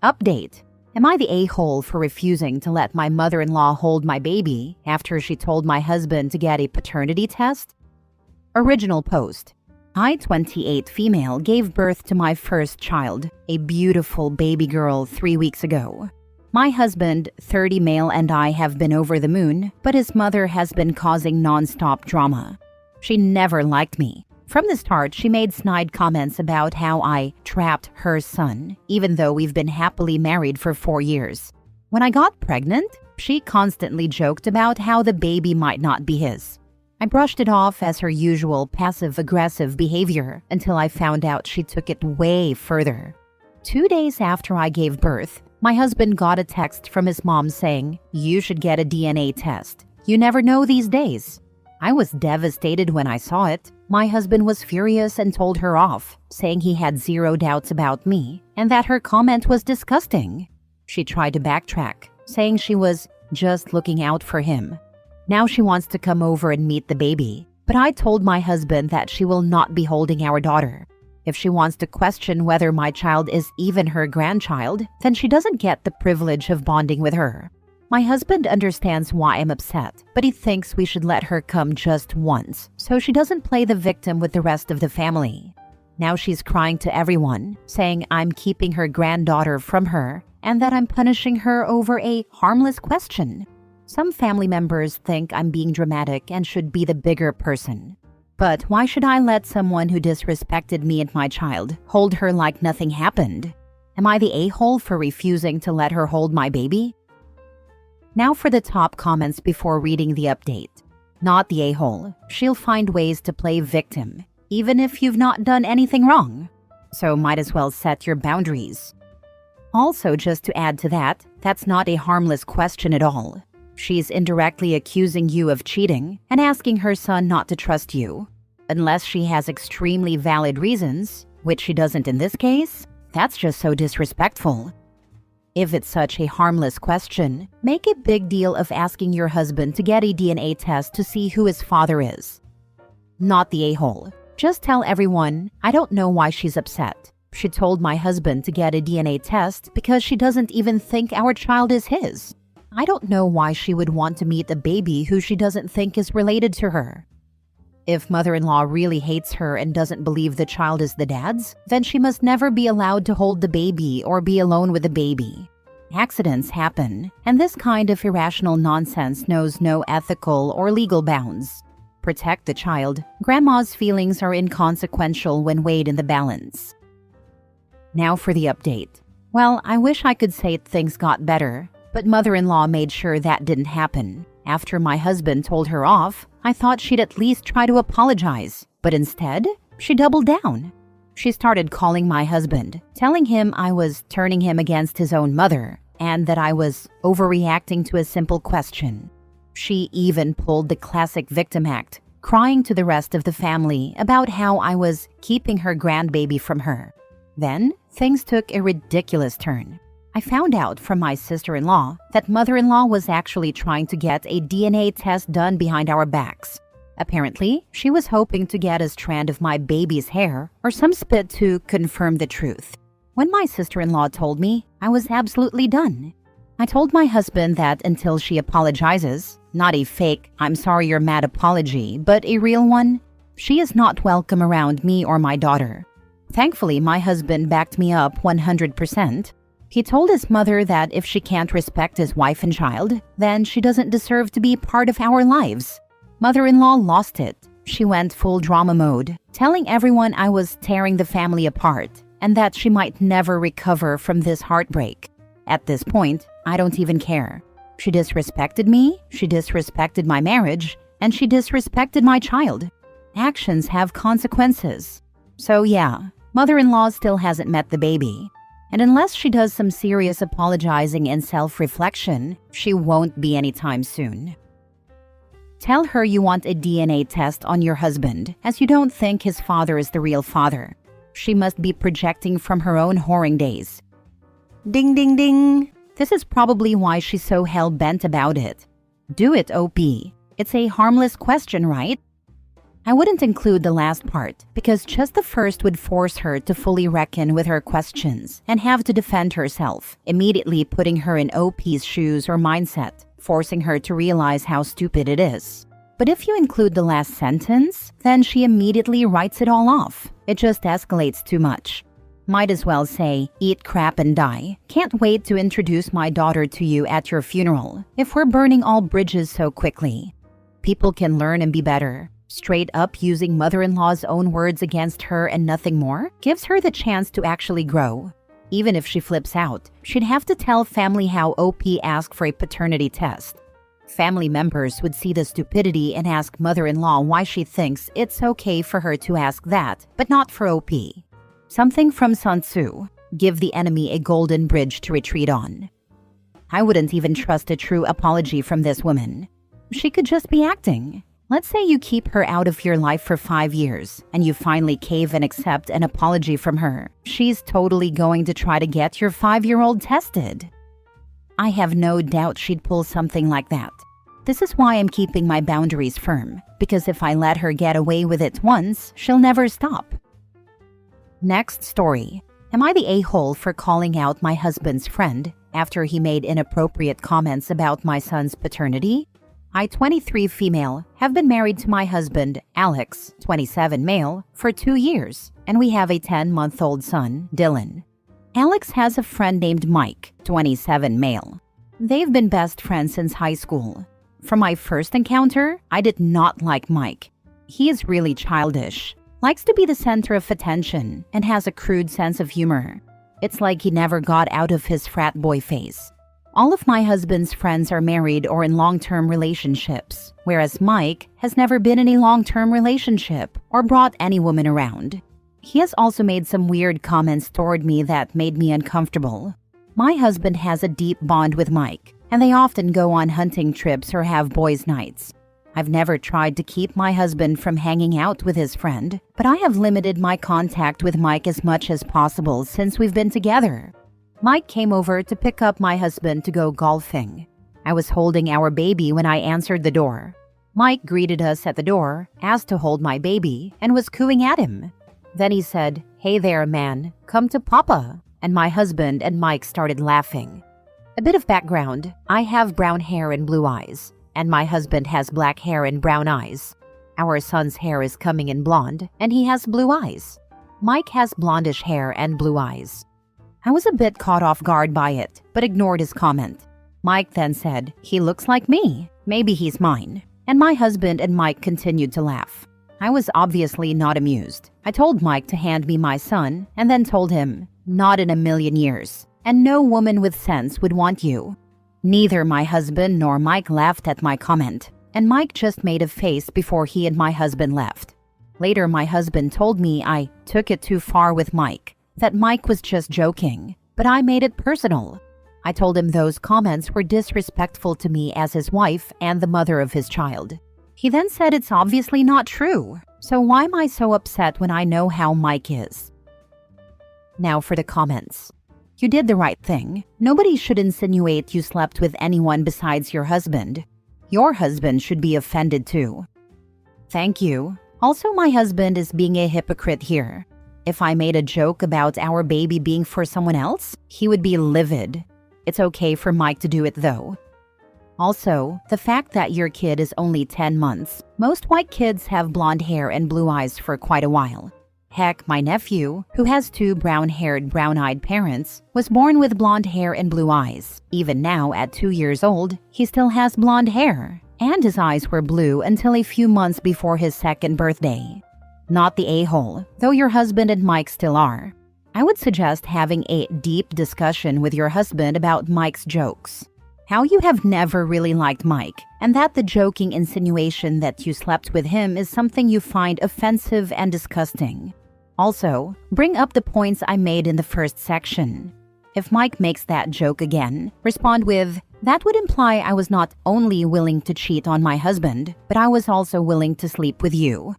Update. Am I the a-hole for refusing to let my mother-in-law hold my baby after she told my husband to get a paternity test? Original post. I, 28 female, gave birth to my first child, a beautiful baby girl, 3 weeks ago. My husband, 30 male, and I have been over the moon, but his mother has been causing non-stop drama. She never liked me. From the start, she made snide comments about how I trapped her son, even though we've been happily married for 4 years. When I got pregnant, she constantly joked about how the baby might not be his. I brushed it off as her usual passive-aggressive behavior until I found out she took it way further. 2 days after I gave birth, my husband got a text from his mom saying, "You should get a DNA test. You never know these days." I was devastated when I saw it. My husband was furious and told her off, saying he had zero doubts about me and that her comment was disgusting. She tried to backtrack, saying she was just looking out for him. Now she wants to come over and meet the baby, but I told my husband that she will not be holding our daughter. If she wants to question whether my child is even her grandchild, then she doesn't get the privilege of bonding with her. My husband understands why I'm upset, but he thinks we should let her come just once, so she doesn't play the victim with the rest of the family. Now she's crying to everyone, saying I'm keeping her granddaughter from her and that I'm punishing her over a harmless question. Some family members think I'm being dramatic and should be the bigger person. But why should I let someone who disrespected me and my child hold her like nothing happened? Am I the a-hole for refusing to let her hold my baby? Now for the top comments before reading the update. Not the a-hole. She'll find ways to play victim, even if you've not done anything wrong. So might as well set your boundaries. Also, just to add to that, that's not a harmless question at all. She's indirectly accusing you of cheating and asking her son not to trust you. Unless she has extremely valid reasons, which she doesn't in this case, that's just so disrespectful. If it's such a harmless question, make a big deal of asking your husband to get a DNA test to see who his father is. Not the a-hole. Just tell everyone, I don't know why she's upset. She told my husband to get a DNA test because she doesn't even think our child is his. I don't know why she would want to meet a baby who she doesn't think is related to her. If mother-in-law really hates her and doesn't believe the child is the dad's, then she must never be allowed to hold the baby or be alone with the baby. Accidents happen, and this kind of irrational nonsense knows no ethical or legal bounds. Protect the child. Grandma's feelings are inconsequential when weighed in the balance. Now for the update. Well, I wish I could say things got better, but mother-in-law made sure that didn't happen. After my husband told her off, I thought she'd at least try to apologize, but instead, she doubled down. She started calling my husband, telling him I was turning him against his own mother, and that I was overreacting to a simple question. She even pulled the classic victim act, crying to the rest of the family about how I was keeping her grandbaby from her. Then, things took a ridiculous turn. I found out from my sister-in-law that mother-in-law was actually trying to get a DNA test done behind our backs. Apparently, she was hoping to get a strand of my baby's hair or some spit to confirm the truth. When my sister-in-law told me, I was absolutely done. I told my husband that until she apologizes, not a fake "I'm sorry you're mad" apology, but a real one, she is not welcome around me or my daughter. Thankfully, my husband backed me up 100%. He told his mother that if she can't respect his wife and child, then she doesn't deserve to be part of our lives. Mother-in-law lost it. She went full drama mode, telling everyone I was tearing the family apart and that she might never recover from this heartbreak. At this point, I don't even care. She disrespected me, she disrespected my marriage, and she disrespected my child. Actions have consequences. So yeah, mother-in-law still hasn't met the baby. And unless she does some serious apologizing and self-reflection, she won't be anytime soon. Tell her you want a DNA test on your husband, as you don't think his father is the real father. She must be projecting from her own whoring days. Ding ding ding! This is probably why she's so hell-bent about it. Do it, OP. It's a harmless question, right? I wouldn't include the last part because just the first would force her to fully reckon with her questions and have to defend herself, immediately putting her in OP's shoes or mindset, forcing her to realize how stupid it is. But if you include the last sentence, then she immediately writes it all off. It just escalates too much. Might as well say, eat crap and die. Can't wait to introduce my daughter to you at your funeral, if we're burning all bridges so quickly. People can learn and be better. Straight up using mother-in-law's own words against her and nothing more gives her the chance to actually grow. Even if she flips out, she'd have to tell family how OP asked for a paternity test. Family members would see the stupidity and ask mother-in-law why she thinks it's okay for her to ask that, but not for OP. Something from Sun Tzu, give the enemy a golden bridge to retreat on. I wouldn't even trust a true apology from this woman. She could just be acting. Let's say you keep her out of your life for 5 years, and you finally cave and accept an apology from her. She's totally going to try to get your 5-year-old tested. I have no doubt she'd pull something like that. This is why I'm keeping my boundaries firm, because if I let her get away with it once, she'll never stop. Next story. Am I the a-hole for calling out my husband's friend after he made inappropriate comments about my son's paternity? I, 23 female, have been married to my husband, Alex, 27 male, for 2 years, and we have a 10-month-old son, Dylan. Alex has a friend named Mike, 27 male. They've been best friends since high school. From my first encounter, I did not like Mike. He is really childish, likes to be the center of attention, and has a crude sense of humor. It's like he never got out of his frat boy phase. All of my husband's friends are married or in long-term relationships, whereas Mike has never been in a long-term relationship or brought any woman around. He has also made some weird comments toward me that made me uncomfortable. My husband has a deep bond with Mike, and they often go on hunting trips or have boys' nights. I've never tried to keep my husband from hanging out with his friend, but I have limited my contact with Mike as much as possible since we've been together. Mike came over to pick up my husband to go golfing. I was holding our baby when I answered the door. Mike greeted us at the door, asked to hold my baby, and was cooing at him. Then he said, "Hey there, man, come to Papa," and my husband and Mike started laughing. A bit of background, I have brown hair and blue eyes, and my husband has black hair and brown eyes. Our son's hair is coming in blonde, and he has blue eyes. Mike has blondish hair and blue eyes. I was a bit caught off guard by it, but ignored his comment. Mike then said, "He looks like me. Maybe he's mine." And my husband and Mike continued to laugh. I was obviously not amused. I told Mike to hand me my son, and then told him, "Not in a million years, and no woman with sense would want you." Neither my husband nor Mike laughed at my comment, and Mike just made a face before he and my husband left. Later, my husband told me I took it too far with Mike, that Mike was just joking, but I made it personal. I told him those comments were disrespectful to me as his wife and the mother of his child. He then said it's obviously not true, so why am I so upset when I know how Mike is? Now for the comments. You did the right thing. Nobody should insinuate you slept with anyone besides your husband. Your husband should be offended too. Thank you. Also, my husband is being a hypocrite here. If I made a joke about our baby being for someone else, he would be livid. It's okay for Mike to do it though. Also, the fact that your kid is only 10 months. Most white kids have blonde hair and blue eyes for quite a while. Heck, my nephew, who has 2 brown-haired, brown-eyed parents, was born with blonde hair and blue eyes. Even now, at 2 years old, he still has blonde hair, and his eyes were blue until a few months before his 2nd birthday. Not the a-hole, though your husband and Mike still are. I would suggest having a deep discussion with your husband about Mike's jokes. How you have never really liked Mike, and that the joking insinuation that you slept with him is something you find offensive and disgusting. Also, bring up the points I made in the first section. If Mike makes that joke again, respond with, "That would imply I was not only willing to cheat on my husband, but I was also willing to sleep with you."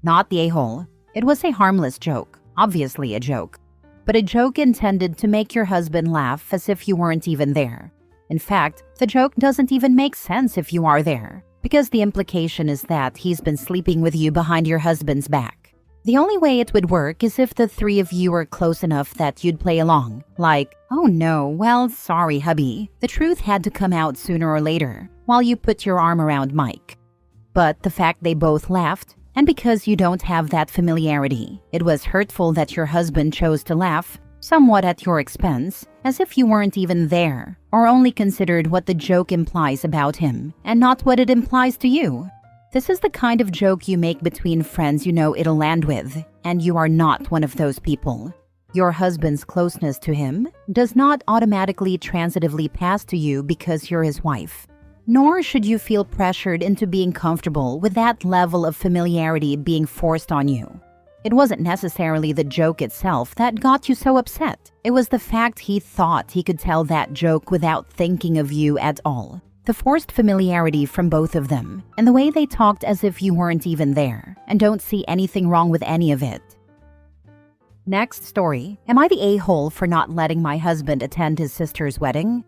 Not the a-hole. It was a harmless joke, obviously a joke, but a joke intended to make your husband laugh as if you weren't even there. In fact, the joke doesn't even make sense if you are there. because the implication is that he's been sleeping with you behind your husband's back. The only way it would work is if the three of you are close enough that you'd play along. Like, "Oh no, well, sorry hubby. The truth had to come out sooner or later," while you put your arm around Mike. But the fact they both laughed, and because you don't have that familiarity, it was hurtful that your husband chose to laugh, somewhat at your expense, as if you weren't even there, or only considered what the joke implies about him, and not what it implies to you. This is the kind of joke you make between friends you know it'll land with, and you are not one of those people. Your husband's closeness to him does not automatically transitively pass to you because you're his wife. Nor should you feel pressured into being comfortable with that level of familiarity being forced on you. It wasn't necessarily the joke itself that got you so upset. It was the fact he thought he could tell that joke without thinking of you at all. The forced familiarity from both of them, and the way they talked as if you weren't even there, and don't see anything wrong with any of it. Next story. Am I the a-hole for not letting my husband attend his sister's wedding?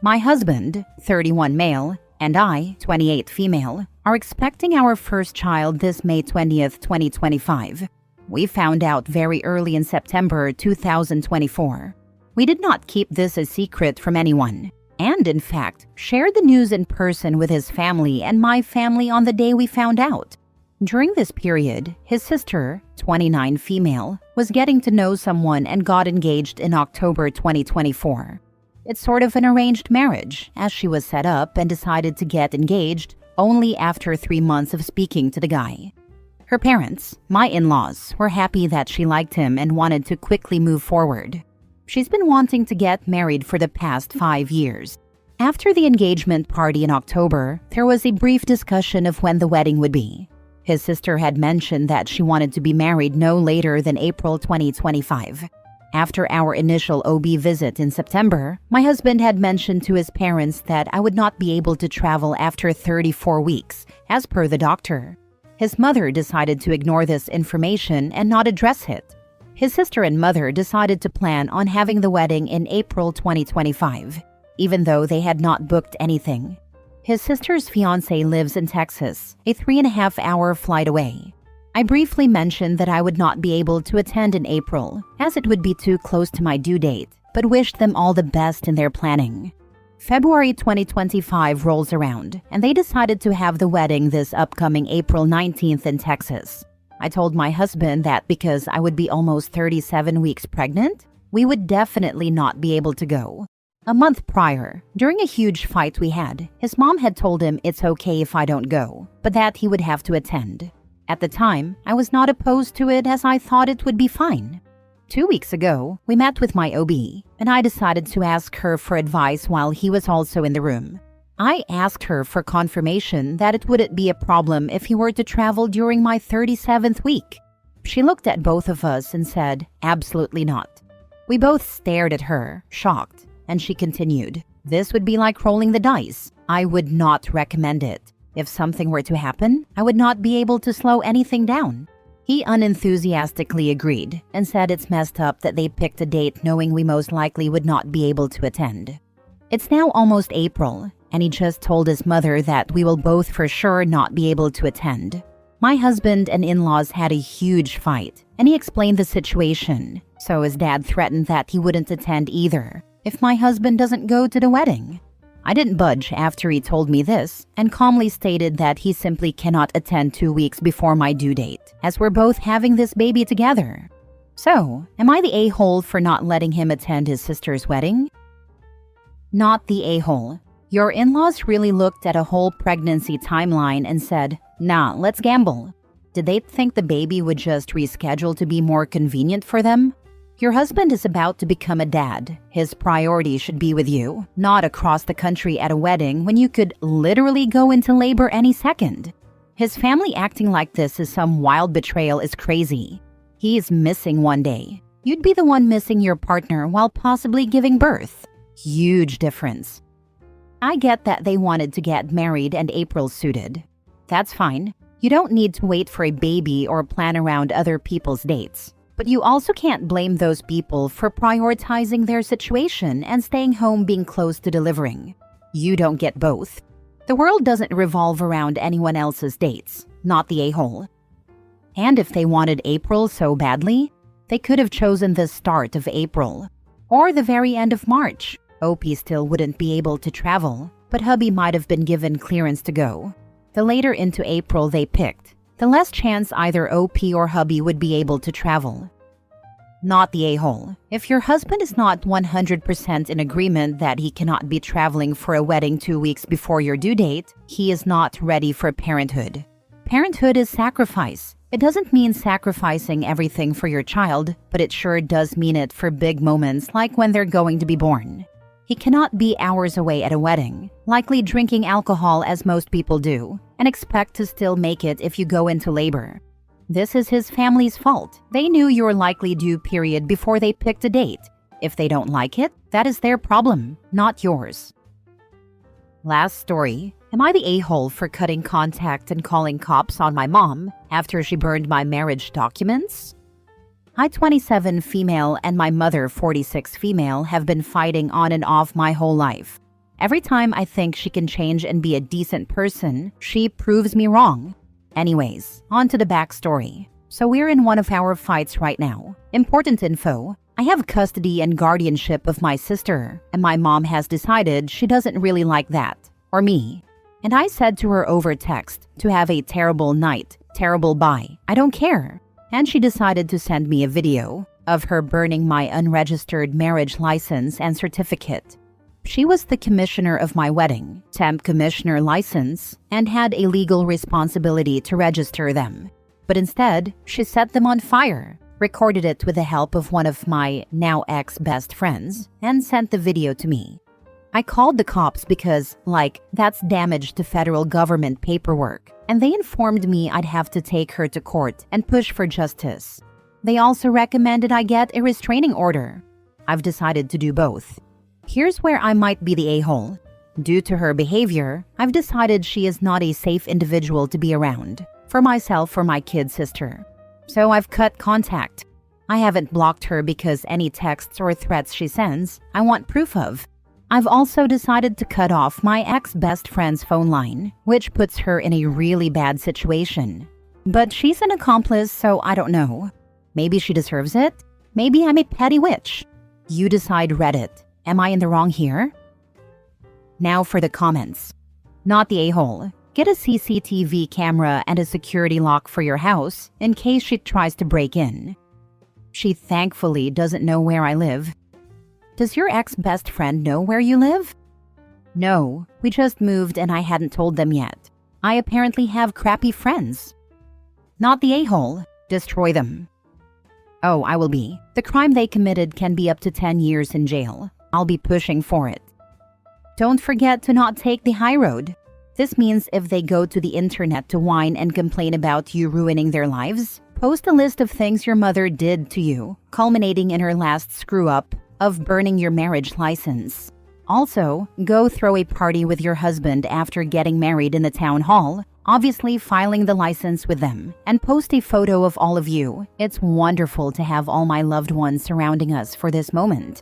My husband, 31 male, and I, 28 female, are expecting our first child this May 20th, 2025. We found out very early in September 2024. We did not keep this a secret from anyone, and in fact, shared the news in person with his family and my family on the day we found out. During this period, his sister, 29 female, was getting to know someone and got engaged in October 2024. It's sort of an arranged marriage, as she was set up and decided to get engaged only after 3 months of speaking to the guy. Her parents, my in-laws, were happy that she liked him and wanted to quickly move forward. She's been wanting to get married for the past 5 years. After the engagement party in October, there was a brief discussion of when the wedding would be. His sister had mentioned that she wanted to be married no later than April 2025. After our initial OB visit in September, my husband had mentioned to his parents that I would not be able to travel after 34 weeks, as per the doctor. His mother decided to ignore this information and not address it. His sister and mother decided to plan on having the wedding in April 2025, even though they had not booked anything. His sister's fiancé lives in Texas, a 3.5-hour flight away. I briefly mentioned that I would not be able to attend in April, as it would be too close to my due date, but wished them all the best in their planning. February 2025 rolls around, and they decided to have the wedding this upcoming April 19th in Texas. I told my husband that because I would be almost 37 weeks pregnant, we would definitely not be able to go. A month prior, during a huge fight we had, his mom had told him it's okay if I don't go, but that he would have to attend. At the time, I was not opposed to it as I thought it would be fine. 2 weeks ago, we met with my OB, and I decided to ask her for advice while he was also in the room. I asked her for confirmation that it wouldn't be a problem if he were to travel during my 37th week. She looked at both of us and said, "Absolutely not." We both stared at her, shocked, and she continued, "This would be like rolling the dice. I would not recommend it. If something were to happen, I would not be able to slow anything down." He unenthusiastically agreed and said it's messed up that they picked a date knowing we most likely would not be able to attend. It's now almost April, and he just told his mother that we will both for sure not be able to attend. My husband and in-laws had a huge fight, and he explained the situation, so his dad threatened that he wouldn't attend either if my husband doesn't go to the wedding. I didn't budge after he told me this, and calmly stated that he simply cannot attend 2 weeks before my due date, as we're both having this baby together. So, am I the a-hole for not letting him attend his sister's wedding? Not the a-hole. Your in-laws really looked at a whole pregnancy timeline and said, "Nah, let's gamble." Did they think the baby would just reschedule to be more convenient for them? Your husband is about to become a dad. His priority should be with you, not across the country at a wedding when you could literally go into labor any second. His family acting like this is some wild betrayal is crazy. He is missing one day. You'd be the one missing your partner while possibly giving birth. Huge difference. I get that they wanted to get married and April suited. That's fine. You don't need to wait for a baby or plan around other people's dates. But you also can't blame those people for prioritizing their situation and staying home being close to delivering. You don't get both. The world doesn't revolve around anyone else's dates, not the a-hole. And if they wanted April so badly, they could have chosen the start of April or the very end of March. OP still wouldn't be able to travel, but hubby might have been given clearance to go. The later into April they picked, the less chance either OP or hubby would be able to travel. Not the a-hole. If your husband is not 100% in agreement that he cannot be traveling for a wedding 2 weeks before your due date, he is not ready for parenthood. Parenthood is sacrifice. It doesn't mean sacrificing everything for your child, but it sure does mean it for big moments like when they're going to be born. He cannot be hours away at a wedding, likely drinking alcohol as most people do, and expect to still make it if you go into labor. This is his family's fault. They knew your likely due period before they picked a date. If they don't like it, that is their problem, not yours. Last story. Am I the a-hole for cutting contact and calling cops on my mom after she burned my marriage documents? I, 27 female, and my mother, 46 female, have been fighting on and off my whole life. Every time I think she can change and be a decent person, she proves me wrong. Anyways, on to the backstory. So we're in one of our fights right now. Important info. I have custody and guardianship of my sister, and my mom has decided she doesn't really like that, or me. And I said to her over text to have a terrible night, terrible bye, I don't care. And she decided to send me a video of her burning my unregistered marriage license and certificate. She was the commissioner of my wedding, temp commissioner license, and had a legal responsibility to register them. But instead, she set them on fire, recorded it with the help of one of my now ex-best friends, and sent the video to me. I called the cops because, that's damage to federal government paperwork, and they informed me I'd have to take her to court and push for justice. They also recommended I get a restraining order. I've decided to do both. Here's where I might be the a-hole. Due to her behavior, I've decided she is not a safe individual to be around, for myself or my kid sister. So I've cut contact. I haven't blocked her because any texts or threats she sends, I want proof of. I've also decided to cut off my ex-best friend's phone line, which puts her in a really bad situation. But she's an accomplice, so I don't know. Maybe she deserves it. Maybe I'm a petty witch. You decide, Reddit. Am I in the wrong here? Now for the comments. Not the a-hole. Get a CCTV camera and a security lock for your house in case she tries to break in. She thankfully doesn't know where I live. Does your ex-best friend know where you live? No, we just moved and I hadn't told them yet. I apparently have crappy friends. Not the a-hole. Destroy them. Oh, I will be. The crime they committed can be up to 10 years in jail. I'll be pushing for it. Don't forget to not take the high road. This means if they go to the internet to whine and complain about you ruining their lives, post a list of things your mother did to you, culminating in her last screw-up of burning your marriage license. Also, go throw a party with your husband after getting married in the town hall, obviously filing the license with them, and post a photo of all of you. It's wonderful to have all my loved ones surrounding us for this moment.